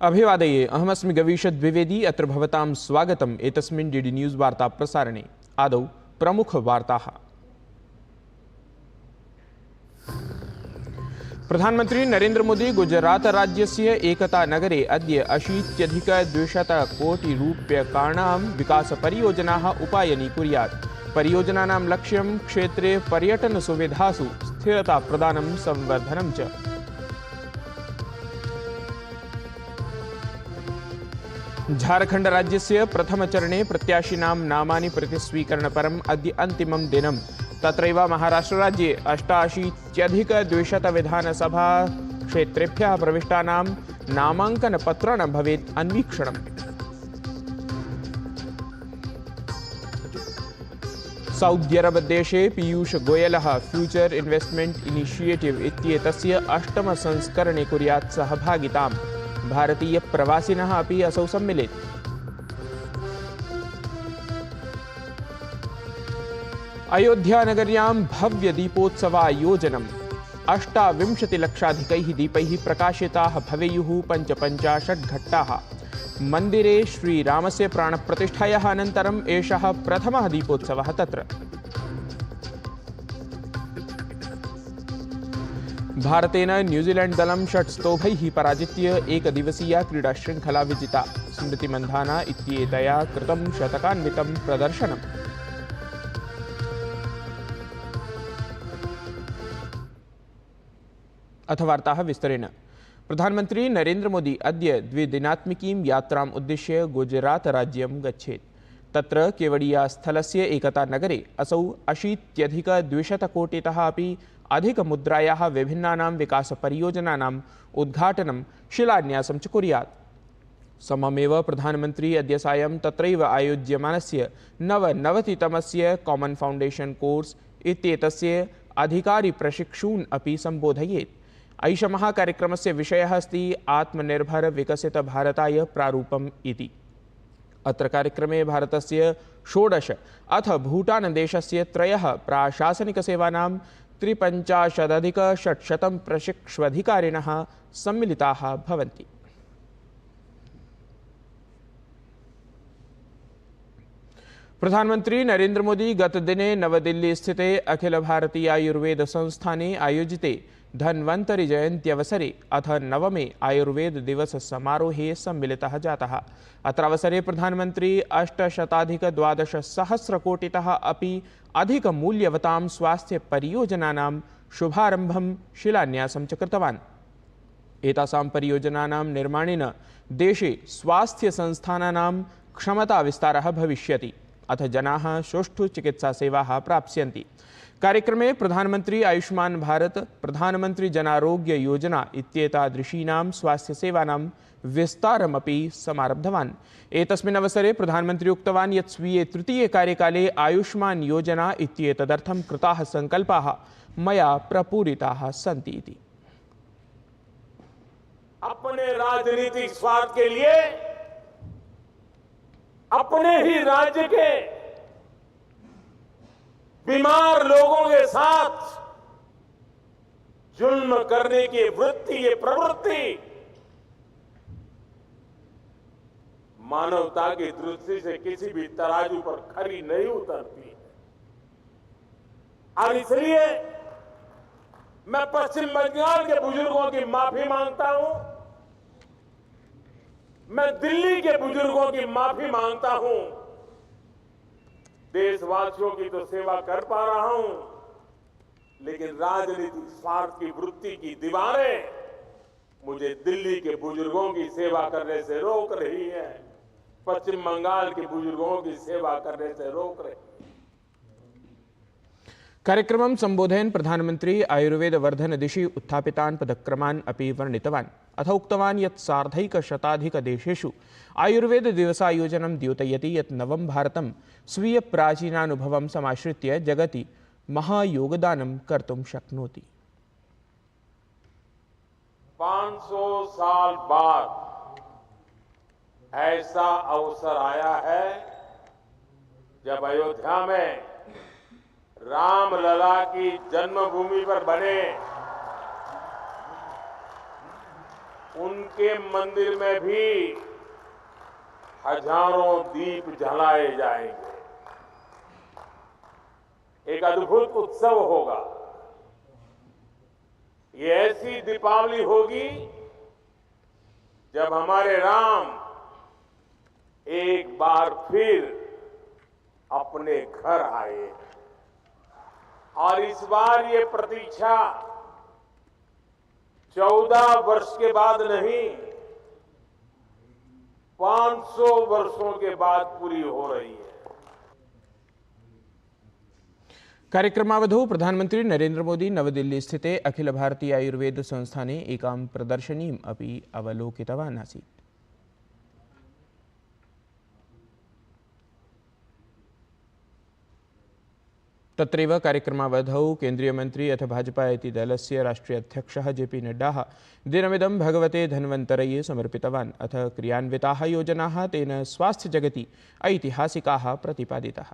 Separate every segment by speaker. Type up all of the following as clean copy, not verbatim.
Speaker 1: अभिवादये, अहमस्मि गवीषद् द्विवेदी। अत्र भवतां स्वागतम् एतस्मिन् डीडी न्यूज़ वार्ता प्रसारणे। आदौ प्रमुखवार्ताः। प्रधानमन्त्री नरेन्द्र मोदी गुजरात राज्यस्य एकता नगरे अद्य 80,200 कोटिरूप्यकाणां विकासपरियोजनाः उपायनीकुर्यात्। परियोजनानां लक्ष्यं क्षेत्रे पर्यटनसुविधासु स्थिरता प्रदानं संवर्धनं च। झारखंड राज्यस्य प्रथमचरणे प्रत्याशिनां नामानि प्रतिस्वीकरणपरम् अद्य अन्तिमं दिनम्। तत्रैव महाराष्ट्रराज्ये 88,200 विधानसभा क्षेत्रेभ्यः प्रविष्टानां नामाङ्कनपत्राणां भवेत् अन्वीक्षणम्। सऊदी अरब देशे पीयूष गोयलः फ्यूचर इन्वेस्टमेंट इनिशिएटिव इत्येतस्य 8म संस्करणे कुर्यात् सहभागिताम्। भारतीय प्रवासिनः अपि असौ सम्मिलेत्। अयोध्यानगर्यां भव्य दीपोत्सवायोजनम्। 28 लक्षाधिकैः दीपैः प्रकाशिताः भवेयुः 55 घट्टाः। मन्दिरे श्रीरामस्य प्राणप्रतिष्ठायाः अनन्तरम् एषः प्रथमः दीपोत्सवः तत्र। भारतेन न्यूजीलैंड दलं 6 स्तोभैः पराजित्य एकदिवसीया क्रीडाशृङ्खला विजिता। स्मृति मन्धाना इत्येतया कृतं शतकान्वितं प्रदर्शनम्। अथ वार्ताः विस्तरेण। प्रधानमन्त्री नरेन्द्र मोदी अद्य द्विदिनात्मिकीं यात्राम् उद्दिश्य गुजरात राज्यं गच्छेत्। तत्र केवडियास्थलस्य एकता नगरे असौ 80,200 कोटितः अपि अधिकमुद्रायाः विभिन्नानां विकासपरियोजनानाम् उद्घाटनं शिलान्यासं च कुर्यात्। सममेव प्रधानमन्त्री अद्य सायं तत्रैव आयोज्यमानस्य 99तमस्य कॉमन फाउंडेशन कोर्स इत्येतस्य अधिकारिप्रशिक्षून् अपि सम्बोधयेत्। ऐषमः कार्यक्रमस्य विषयः अस्ति आत्मनिर्भर विकसित भारताय प्रारूपम् इति। अत्र कार्यक्रमे भारतस्य 16 अथ भूटान देशस्य 3 प्राशासनिकसेवानां 53,600 प्रशिक्षुधिकारिणः सम्मिलिताः भवन्ति। प्रधानमन्त्री नरेन्द्र मोदी गतदिने नवदिल्ली स्थिते अखिल भारतीय आयुर्वेद संस्थाने आयोजिते धन्वन्तरि जयन्त्यवसरे अथ 9मे आयुर्वेद दिवस समारोहे सम्मिलितः जातः। अत्रावसरे प्रधानमन्त्री 800,12 कोटितः अपि अधिकमूल्यवतां स्वास्थ्य परियोजनानां शुभारम्भं शिलान्यासं च कृतवान्। एतासां परियोजनानां निर्माणेन देशे स्वास्थ्य संस्थानानां क्षमता विस्तारः भविष्यति अथ जनाः सुष्ठु चिकित्सासेवाः प्राप्स्यन्ति। कार्यक्रमे प्रधानमन्त्री आयुष्मान भारत, प्रधानमन्त्री जनारोग्य योजना इत्येतादृशीनां स्वास्थ्यसेवानां विस्तारमपि समारब्धवान्। एतस्मिन् अवसरे प्रधानमन्त्री उक्तवान् यत् स्वीये तृतीये कार्यकाले आयुष्मान योजना इत्येतदर्थं कृताः संकल्पाः मया प्रपूरिताः सन्ति इति।
Speaker 2: अपने राजनीतिक स्वार्थ के लिए अपने ही राज्य के बीमार लोगों के साथ जुल्म करने की वृत्ति, ये प्रवृत्ति मानवता की दृष्टि से किसी भी तराजू पर खरी नहीं उतरती है। और इसलिए मैं पश्चिम बंगाल के बुजुर्गों की माफी मांगता हूं, मैं दिल्ली के बुजुर्गों की माफी मांगता हूं। देशवासियों की तो सेवा कर पा रहा हूं, लेकिन राजनीतिक स्वार्थ की वृत्ति की दीवारें मुझे दिल्ली के बुजुर्गों की सेवा करने से रोक रही है, पश्चिम बंगाल के बुजुर्गों की सेवा करने से रोक रही है।
Speaker 1: कार्यक्रमं सम्बोधयन् प्रधानमन्त्री आयुर्वेद वर्धन दिशि उत्थापितान् पदक्रमान् अपि वर्णितवान्। अथ उक्तवान् यत् सार्धैकशताधिकदेशेषु आयुर्वेद दिवसायोजनं द्योतयति यत् नवं भारतं स्वीय प्राचीनानुभवं समाश्रित्य जगति महायोगदानं कर्तुं शक्नोति।
Speaker 2: 500 साल बाद ऐसा अवसर आया है जब अयोध्या में रामलला की जन्मभूमि पर बने उनके मंदिर में भी हजारों दीप जलाए जाएंगे। एक अद्भुत उत्सव होगा। ये ऐसी दीपावली होगी जब हमारे राम एक बार फिर अपने घर आए। और इस बार ये प्रतीक्षा 14 वर्ष के बाद नहीं, 500 वर्षों के बाद पूरी हो रही है।
Speaker 1: कार्यक्रमावधौ प्रधानमंत्री नरेंद्र मोदी नवदिल्ली स्थिते अखिल भारतीय आयुर्वेद संस्थाने एकां प्रदर्शनीम् अपि अवलोकितवान् आसीत्। तत्रैव कार्यक्रमावधौ केंद्रीय मंत्री अथ भाजपा इति दलस्य राष्ट्रीय अध्यक्षः जेपी नड्डा दिनमिदं भगवते धन्वन्तरये समर्पितवान्। अथ क्रियान्विताः योजनाः तेन स्वास्थ्य जगति ऐतिहासिकाः प्रतिपादिताः।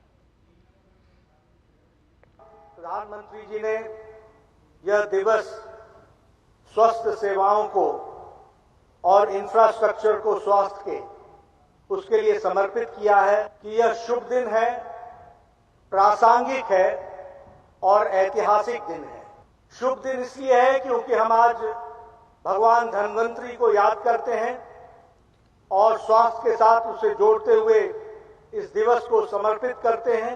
Speaker 3: प्रधानमंत्री जी ने यह दिवस स्वस्थ सेवाओं को और इंफ्रास्ट्रक्चर को स्वास्थ्य के उसके लिए समर्पित किया है कि यह शुभ दिन है, प्रासंगिक है और ऐतिहासिक दिन है। शुभ दिन इसलिए है क्योंकि हम आज भगवान धन्वंतरी को याद करते हैं और स्वास्थ्य के साथ उसे जोड़ते हुए इस दिवस को समर्पित करते हैं।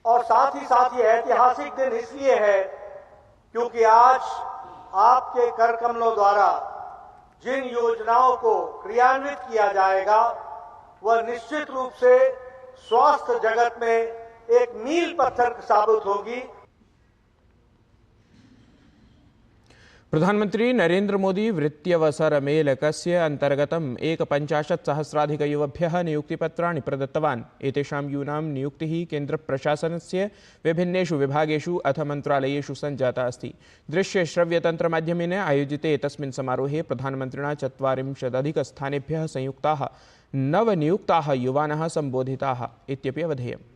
Speaker 3: और साथ ही ऐतिहासिक दिन इसलिए है क्योंकि आज आपके कर कमलों द्वारा जिन योजनाओं को क्रियान्वित किया जाएगा वह निश्चित रूप से स्वास्थ्य जगत में एक मील पत्थर साबित होगी।
Speaker 1: प्रधानमंत्री नरेंद्र मोदी वृत्यवसरमेलकस्य अंतर्गतम् 51,000 युवभ्यः नियुक्तिपत्राणि प्रदत्तवान्। एतेषां यूनां नियुक्तिः केन्द्रप्रशासनस्य विभिन्नेषु विभागेषु अथ मन्त्रालयेषु सञ्जाता अस्ति। दृश्यश्रव्यतन्त्रमाध्यमेन आयोजिते एतस्मिन् समारोहे प्रधानमन्त्रिणा 40 स्थानेभ्यः संयुक्ताः नवनियुक्ताः युवानः सम्बोधिताः इत्यपि अवधेयम्।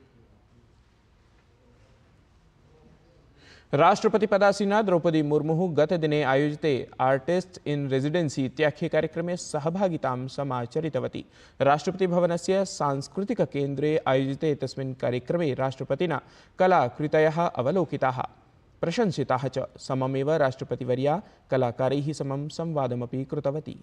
Speaker 1: राष्ट्रपतिपदासीना द्रौपदी मुर्मु गतदिने आयोजिते आर्टिस्ट इन रेजिडेंसी इत्याख्ये कार्यक्रमे सहभागितां समाचरितवती। राष्ट्रपतिभवनस्य सांस्कृतिककेन्द्रे आयोजिते तस्मिन् कार्यक्रमे राष्ट्रपतिना कलाकृतयः अवलोकिताः, प्रशंसिताः च। सममेव राष्ट्रपतिवर्या कलाकारैः समं संवादमपि कृतवती।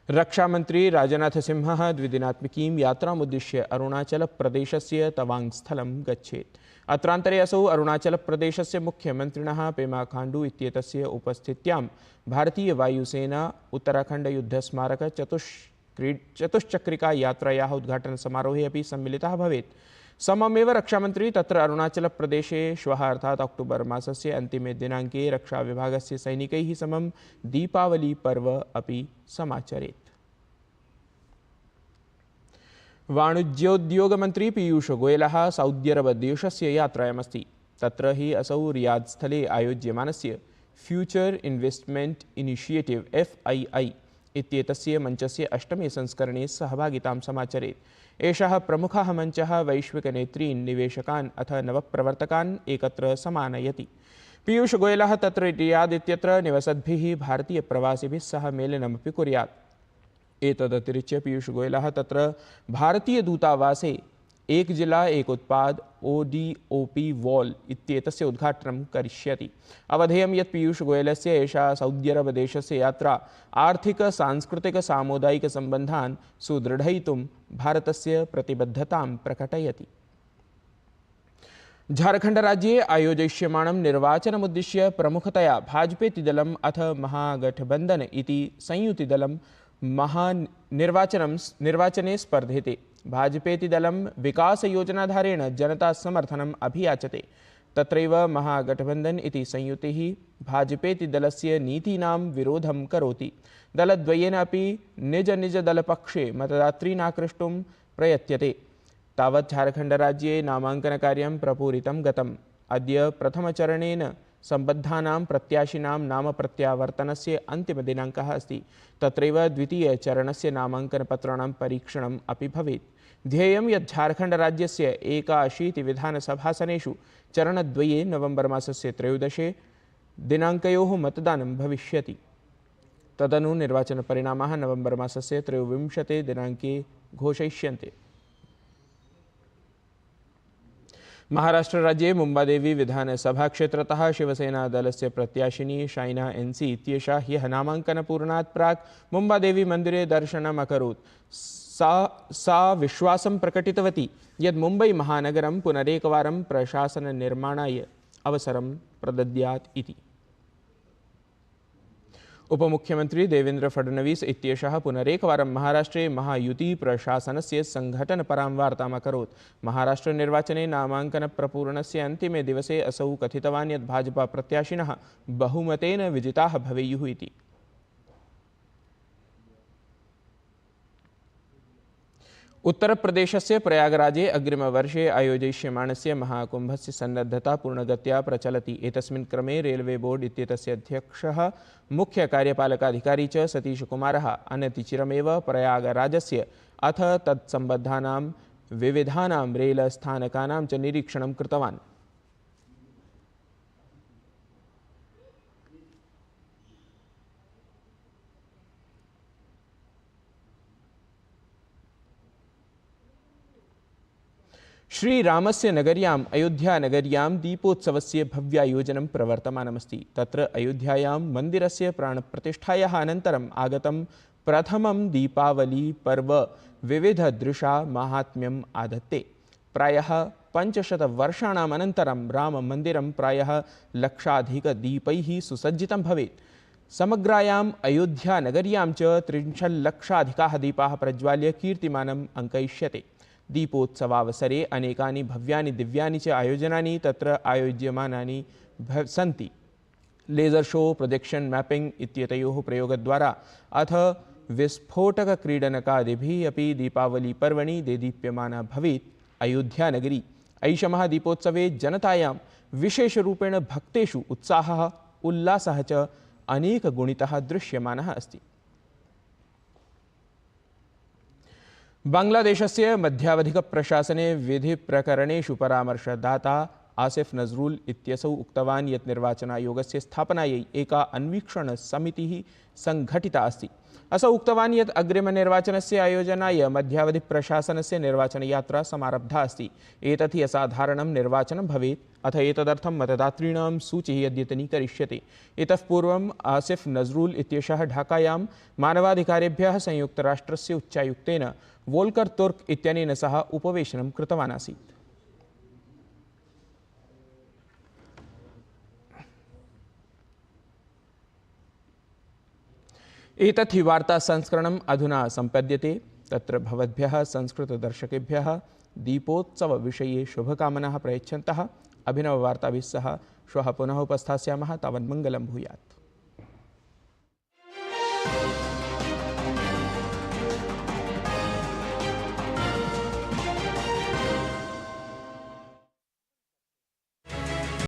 Speaker 1: रक्षामंत्री राजनाथ सिंहः द्विदिनात्मिकीं यात्रामुद्दिश्य अरुणाचलप्रदेशस्य तवांग स्थलं गच्छेत्। अत्रान्तरे असौ अरुणाचलप्रदेशस्य मुख्यमन्त्रिणः पेमा खांडू इत्येतस्य उपस्थित्यां भारतीयवायुसेना उत्तराखण्डयुद्धस्मारक चतुश्चक्रिका यात्रायाः उद्घाटनसमारोहे अपि सम्मिलितः भवेत्। सममेव रक्षामंत्री तत्र अरुणाचलप्रदेशे श्वः अर्थात् अक्टोबर् मासस्य अन्तिमे दिनाङ्के रक्षाविभागस्य सैनिकैः समं दीपावलीपर्व अपि समाचरेत्। वाणिज्योद्योगमन्त्री पीयूषगोयलः सौदी अरब देशस्य यात्रायामस्ति। तत्र हि असौ रियाद् स्थले आयोज्यमानस्य फ्यूचर इन्वेस्टमेंट इनिशिएटिव FII इत्येतस्य मञ्चस्य 8मे संस्करणे सहभागितां समाचरेत्। एषः प्रमुखः मञ्चः वैश्विकनेतॄन्, निवेशकान् अथ नवप्रवर्तकान् एकत्र समानयति। पीयूषगोयलः तत्र रियाद् इत्यत्र निवसद्भिः भारतीयप्रवासिभिः सह मेलनमपि कुर्यात्। एतदतिरिच्य पीयूषगोयलः तत्र भारतीयदूतावासे एक जिला एक उत्पाद ODOP वॉल इत्येतस्य उद्घाटनं करिष्यति। अवधेयं यत् पीयूषगोयलस्य एषा सौदी अरब देशस्य यात्रा आर्थिक सांस्कृतिक सामुदायिक सम्बन्धान् सुदृढयितुं भारतस्य प्रतिबद्धतां प्रकटयति। झारखंड राज्ये आयोजयिष्यमाणं निर्वाचनमुद्दिश्य प्रमुखतया भाजपेति दलम् अथ महागठबंधन इति संयुतिदलं निर्वाचने स्पर्धेते। भाजपेति दलं विकासयोजनाधारेण जनता समर्थनम् अभियाचते। तत्रैव महागठबंधन इति संयुतिः भाजपेति दलस्य नीतीनां विरोधं करोति। दलद्वयेन अपि निज निज दलपक्षे मतदातॄन् आकृष्टुं प्रयत्यते। तावत् झारखंड राज्ये नामाङ्कनकार्यं प्रपूरितं गतम्। अद्य प्रथमचरणेन सम्बद्धानां प्रत्याशिनां नाम प्रत्यावर्तनस्य अन्तिमदिनाङ्कः अस्ति। तत्रैव द्वितीयचरणस्य नामाङ्कनपत्राणां परीक्षणम् अपि भवेत्। ध्येयं यत् झारखण्डराज्यस्य 81 विधानसभासनेषु चरणद्वये नवम्बर् मासस्य 13 दिनाङ्कयोः मतदानं भविष्यति। तदनु निर्वाचनपरिणामाः नवम्बर् मासस्य 23 दिनाङ्के घोषयिष्यन्ते। महाराष्ट्रराज्ये मुम्बादेवी विधानसभाक्षेत्रतः शिवसेनादलस्य प्रत्याशिनी शाइना एनसी इत्येषा ह्यः नामाङ्कनपूरणात् प्राक् मुम्बादेवी मन्दिरे दर्शनम् अकरोत्। सा विश्वासं प्रकटितवती यत् मुम्बै महानगरं पुनरेकवारं प्रशासननिर्माणाय अवसरं प्रदद्यात् इति। उपमुख्यमंत्री देवेंद्र फडणवीस इत्येषः पुनरेकवारं महाराष्ट्रे महायुति प्रशासनस्य संघटनपरां वार्ताम् अकरोत्। महाराष्ट्रनिर्वाचने नामाङ्कनप्रपूरणस्य अन्तिमे दिवसे असौ कथितवान् यत् भाजपा प्रत्याशिनः बहुमतेन विजिताः भवेयुः इति। उत्तरप्रदेशस्य प्रयागराजे अग्रिमवर्षे आयोजयिष्यमाणस्य महाकुम्भस्य सन्नद्धता पूर्णगत्या प्रचलति। एतस्मिन् क्रमे रेलवे बोर्ड इत्येतस्य अध्यक्षः मुख्यकार्यपालकाधिकारी च सतीशकुमारः अनतिचिरमेव प्रयागराजस्य अथ तत्सम्बद्धानां विविधानां रेलस्थानकानां च निरीक्षणं कृतवान्। श्रीरामस्य नगर्याम् अयोध्यानगर्यां दीपोत्सवस्य भव्यायोजनं प्रवर्तमानमस्ति। तत्र अयोध्यायां मन्दिरस्य प्राणप्रतिष्ठायाः अनन्तरम् आगतं प्रथमं दीपावलीपर्व विविधदृशा माहात्म्यम् आदत्ते। प्रायः 500 वर्षाणाम् अनन्तरं राममन्दिरं प्रायः लक्षाधिकदीपैः सुसज्जितं भवेत्। समग्रायाम् अयोध्यानगर्यां च 30 लक्षाधिकाः दीपाः प्रज्वाल्य कीर्तिमानम् अङ्कयिष्यते। दीपोत्सवावसरे अनेकानि भव्यानि दिव्यानि च आयोजनानि तत्र आयोज्यमानानि सन्ति। लेजर शो, प्रोजेक्शन मैपिंग इत्येतयोः प्रयोगद्वारा अथ विस्फोटकक्रीडनकादिभिः अपि दीपावलीपर्वणि देदीप्यमाना भवेत् अयोध्यानगरी। ऐषमः दीपोत्सवे जनतायां विशेषरूपेण भक्तेषु उत्साहः उल्लासः च अनेकगुणितः दृश्यमानः अस्ति। बांग्लादेशस्य मध्यावधिकप्रशासने विधिप्रकरणेषु परामर्शदाता आसिफ नजरुल इत्यसौ उक्तवान् यत् निर्वाचनायोगस्य स्थापनायै एका अन्वीक्षणसमितिः संघटिता अस्ति। असौ उक्तवान् यत् अग्रिमनिर्वाचनस्य आयोजनाय मध्यावधिप्रशासनस्य निर्वाचनयात्रा समारब्धा अस्ति। एतत् हि असाधारणं निर्वाचनं भवेत् अथ एतदर्थं मतदातॄणां सूचिः अद्यतनीकरिष्यते। इतः पूर्वम् आसिफ नजरुल इत्येषः ढाकायां मानवाधिकारेभ्यः संयुक्तराष्ट्रस्य उच्चायुक्तेन वोल्कर तुर्क इत्यनेन सह उपवेशनं कृतवान् आसीत्। एतत् हि वार्ता संस्करणम् अधुना सम्पद्यते। तत्र भवद्भ्यः संस्कृतदर्शकेभ्यः दीपोत्सवविषये शुभकामनाः प्रयच्छन्तः अभिनववार्ताभिः सह श्वः पुनः उपस्थास्यामः। तावत् मङ्गलं भूयात्।